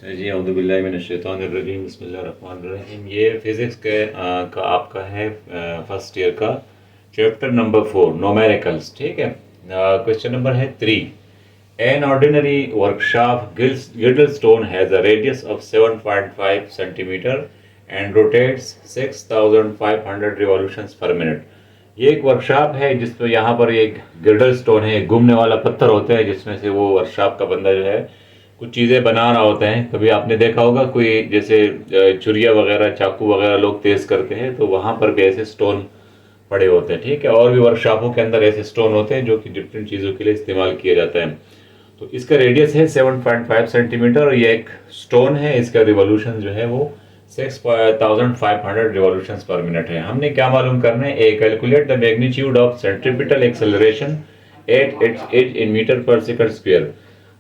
जी औज़ुबिल्लाहिमिनश्शैतानिर्रजीम बिस्मिल्लाहिर्रहमानिर्रहीम। ये फिज़िक्स के का आपका है फर्स्ट ईयर का चैप्टर नंबर 4 न्यूमेरिकल्स। ठीक है। क्वेश्चन नंबर है 3। An ordinary workshop grindstone has a radius of 7.5 centimetre and rotates 6500 revolutions per minute. ये एक वर्कशॉप है जिसमें यहाँ पर एक गिल्डर स्टोन है, घूमने वाला पत्थर होता है जिसमें से वो वर्कशॉप का बंदा जो है कुछ चीज़ें बना रहा होता है। कभी आपने देखा होगा कोई जैसे छुरिया वगैरह चाकू वगैरह लोग तेज करते हैं तो वहाँ पर भी ऐसे स्टोन पड़े होते हैं। ठीक है। और भी वर्कशॉपों के अंदर ऐसे स्टोन होते हैं जो कि डिफरेंट चीज़ों के लिए इस्तेमाल किया जाता है। तो इसका रेडियस है 7.5 सेंटीमीटर और ये एक स्टोन है। इसका रिवॉल्यूशन जो है वो 6500 रिवॉल्यूशंस पर मिनट है। हमने क्या मालूम करना है, a calculate the magnitude of centripetal acceleration at its edge in meter per second square.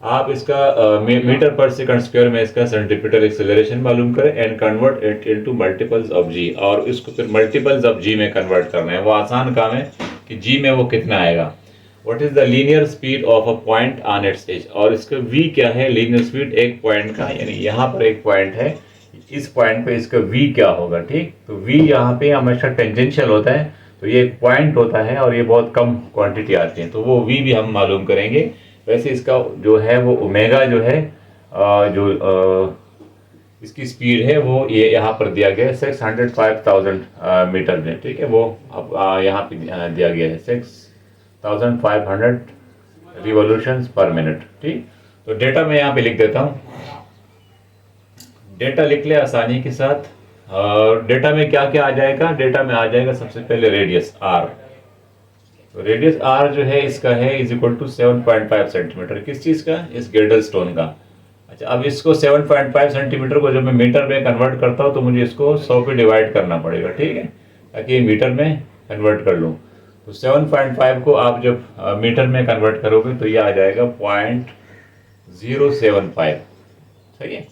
आप इसका मीटर पर सेकंड स्क्वायर में इसका सेंट्रीपिटल एक्सेलरेशन मालूम करें and convert it into multiples of g, और इसको फिर मल्टीपल्स ऑफ जी में कन्वर्ट करना है। वो आसान काम है कि जी में वो कितना आएगा। What is the linear speed of a point on its edge, और इसका v क्या है, लीनियर स्पीड एक पॉइंट का, यानी यहाँ पर एक पॉइंट है, इस पॉइंट पे इसका v क्या होगा। ठीक। तो v यहाँ पे हमेशा टेंजेंशियल होता है, तो ये एक पॉइंट होता है और ये बहुत कम क्वांटिटी आती है, तो वो v भी हम मालूम करेंगे। वैसे इसका जो है वो ओमेगा जो है इसकी स्पीड है वो ये यहाँ पर दिया गया है 605,000 मीटर में। ठीक है। वो अब यहाँ पे दिया गया है 6500 रिवॉल्यूशंस पर मिनट। ठीक। तो डेटा मैं यहाँ पे लिख देता हूँ, डेटा लिख ले आसानी के साथ। डेटा में क्या क्या आ जाएगा, डेटा में आ जाएगा सबसे पहले रेडियस r। तो रेडियस r जो है इसका है इज इक्वल टू 7.5 सेंटीमीटर। किस चीज़ का, इस गिल्डर स्टोन का। अच्छा, अब इसको 7.5 सेंटीमीटर को जब मैं मीटर में कन्वर्ट करता हूँ तो मुझे इसको 100 पे डिवाइड करना पड़ेगा। ठीक है, ताकि मीटर में कन्वर्ट कर लूँ। तो 7.5 को आप जब मीटर में कन्वर्ट करोगे तो ये आ जाएगा 0.075। सही है।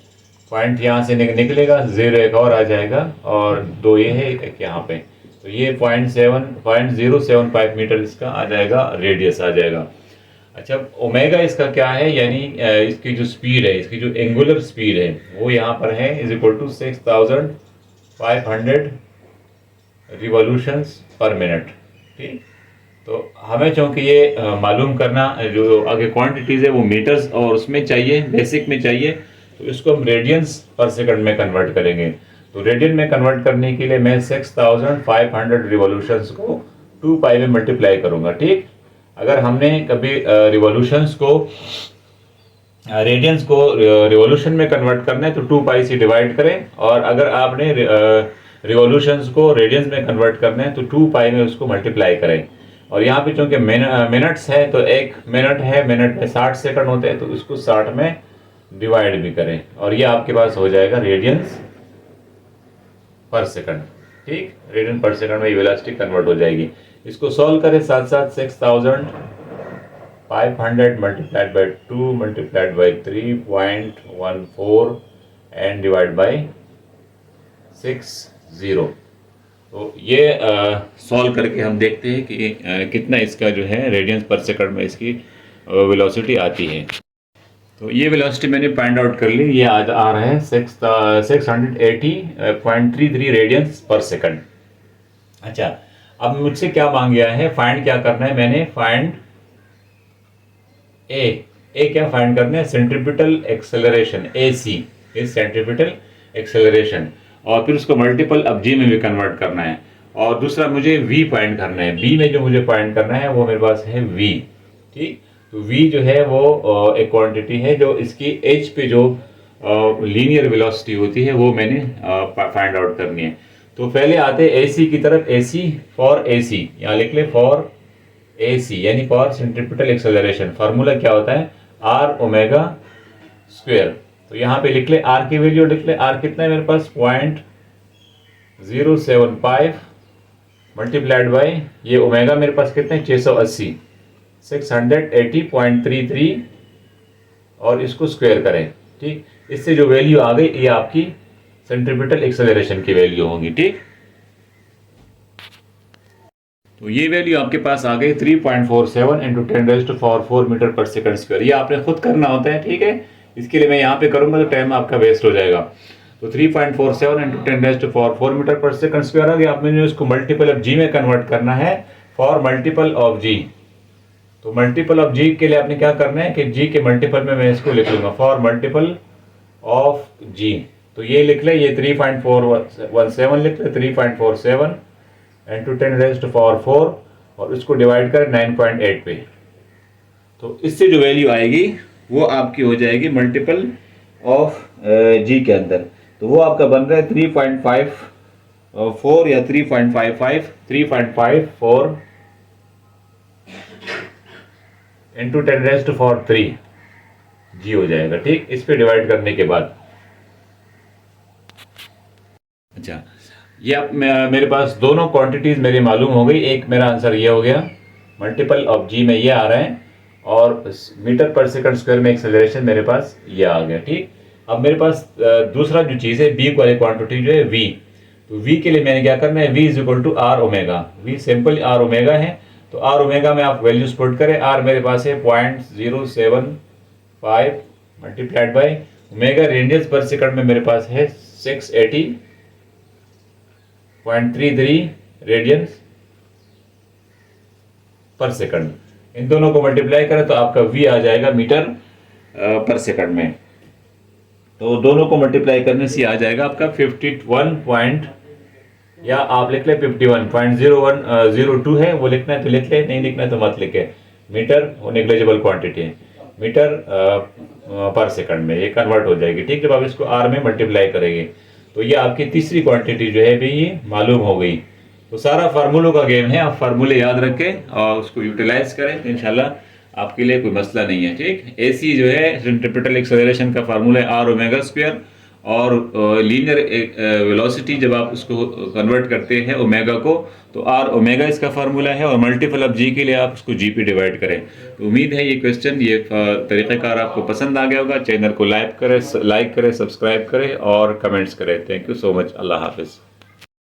पॉइंट यहाँ से निकलेगा, जीरो एक और आ जाएगा और दो ये है एक यहाँ पे, तो ये 0.075 मीटर इसका आ जाएगा, रेडियस आ जाएगा। अच्छा, ओमेगा इसका क्या है, यानी इसकी जो स्पीड है, इसकी जो एंगुलर स्पीड है वो यहाँ पर है is equal to 6500 revolutions per minute. ठीक। तो हमें चूँकि ये मालूम करना जो आगे क्वांटिटीज़ है वो मीटर्स और उसमें चाहिए, बेसिक में चाहिए, तो इसको हम रेडियंस पर सेकंड में कन्वर्ट करेंगे। तो रेडियन में कन्वर्ट करने के लिए मैं 6500 रिवॉल्यूशंस को 2 पाई में मल्टीप्लाई करूँगा। ठीक। अगर हमने कभी रिवॉल्यूशंस को रेडियंस को रिवॉल्यूशन में कन्वर्ट करना है तो 2 पाई से डिवाइड करें, और अगर आपने रिवॉल्यूशंस को रेडियंस में कन्वर्ट करना है तो 2 पाई में उसको मल्टीप्लाई करें। और यहाँ पे चूँकि मिनट्स है तो एक मिनट है, मिनट में 60 सेकंड होते हैं, तो उसको 60 में डिवाइड भी करें और ये आपके पास हो जाएगा रेडियंस पर सेकंड। ठीक। रेडियन पर सेकंड में ये वेलोसिटी कन्वर्ट हो जाएगी। इसको सॉल्व करें साथ साथ, 6500 multiplied by 2 multiplied by 3.14 and divide by 60। तो ये सॉल्व करके हम देखते हैं कि कितना इसका जो है रेडियंस पर सेकंड में इसकी वेलोसिटी आती है। तो ये वेलोसिटी मैंने फाइंड आउट कर ली, ये आ रहा है 680.33 रेडियंस पर सेकंड। अच्छा, अब मुझसे क्या मांग गया है, फाइंड क्या करना है, मैंने फाइंड ए क्या फाइंड करना है, centripetal acceleration AC is centripetal acceleration, और फिर उसको मल्टीपल अब जी में भी कन्वर्ट करना है। और दूसरा मुझे v फाइंड करना है। b में जो मुझे फाइंड करना है वो मेरे पास है v। ठीक। तो v जो है वो एक क्वांटिटी है जो इसकी h पे जो लीनियर वेलोसिटी होती है वो मैंने फाइंड आउट करनी है। तो पहले आते हैं AC की तरफ। AC फॉर AC, यहाँ लिख ले फॉर AC यानी फॉर सेंट्रीपिटल एक्सेलरेशन। फार्मूला क्या होता है, r ओमेगा स्क्वायर। तो यहाँ पे लिख ले r की वैल्यू, लिख ले r कितना है मेरे पास 0.075 मल्टीप्लाइड बाई ये ओमेगा मेरे पास कितने 680 680.33 और इसको स्क्वायर करें। ठीक। इससे जो वैल्यू आ गई ये आपकी सेंट्रीपिटल एक्सेलरेशन की वैल्यू होगी। ठीक। तो ये वैल्यू आपके पास आ गई 3.47 into 10⁻⁴ metre per second square. ये आपने खुद करना होता है। ठीक है, इसके लिए मैं यहाँ पे करूँगा तो टाइम आपका वेस्ट हो जाएगा। तो 3.47 into 10⁴ metre per second square आ गया। अब मैंने इसको मल्टीपल ऑफ जी में कन्वर्ट करना है, फॉर मल्टीपल ऑफ जी। तो मल्टीपल ऑफ जी के लिए आपने क्या करना है कि जी के मल्टीपल में मैं इसको लिख लूँगा, फॉर मल्टीपल ऑफ जी। तो ये लिख ले, ये 3.417 लिख ले, 3.47 इंटू 10⁴ और इसको डिवाइड करें 9.8 पे। तो इससे जो वैल्यू आएगी वो आपकी हो जाएगी मल्टीपल ऑफ जी के अंदर। तो वो आपका बन रहा है 3.54 या 3.55, 3.54 इंटू 10⁻³ जी हो जाएगा। ठीक, इस पे डिवाइड करने के बाद, अच्छा ये अब मेरे पास दोनों क्वांटिटीज मेरी मालूम हो गई। एक मेरा आंसर ये हो गया, मल्टीपल ऑफ जी में ये आ रहा है, और मीटर पर सेकंड स्क्वायर में एक्सेलरेशन मेरे पास ये आ गया। ठीक, अब मेरे पास दूसरा जो चीज़ है, बी वाली क्वांटिटी जो है वी। तो वी के लिए मैंने क्या करना है, v is equal to r omega. V simple r omega है, तो आर ओमेगा में आप वैल्यूज पुट करें। आर मेरे पास है 0.075 मल्टीप्लाइड बाई ओमेगा, रेडियंस पर सेकंड में मेरे पास है 680.33 रेडियंस पर सेकंड। इन दोनों को मल्टीप्लाई करें तो आपका v आ जाएगा मीटर पर सेकंड में। तो दोनों को मल्टीप्लाई करने से आ जाएगा आपका 51 या आप लिख ले 51.0102 है, वो लिखना है तो लिख ले, नहीं लिखना है तो मत लिखे। मीटर वो नेग्लिजिबल क्वांटिटी है, मीटर पर सेकंड में ये कन्वर्ट हो जाएगी। ठीक, जब आप इसको आर में मल्टीप्लाई करेंगे तो ये आपकी तीसरी क्वांटिटी जो है भी ये मालूम हो गई। तो सारा फार्मूलों का गेम है, आप फार्मूले याद रखें और उसको यूटिलाइज करें तो इंशाल्लाह आपके लिए कोई मसला नहीं है। ठीक, एसी जो है सेंट्रीपिटल एक्सेलरेशन का फार्मूला है आर ओमेगा स्क्वायर, और लीनियर वेलोसिटी जब आप उसको कन्वर्ट करते हैं ओमेगा को तो आर ओमेगा इसका फार्मूला है, और मल्टीपल ऑफ जी के लिए आप उसको जी पे डिवाइड करें। तो उम्मीद है ये क्वेश्चन, ये तरीक़ाकार आपको पसंद आ गया होगा। चैनल को लाइक करें, सब्सक्राइब करें और कमेंट्स करें। Thank you so much. अल्लाह हाफिज़।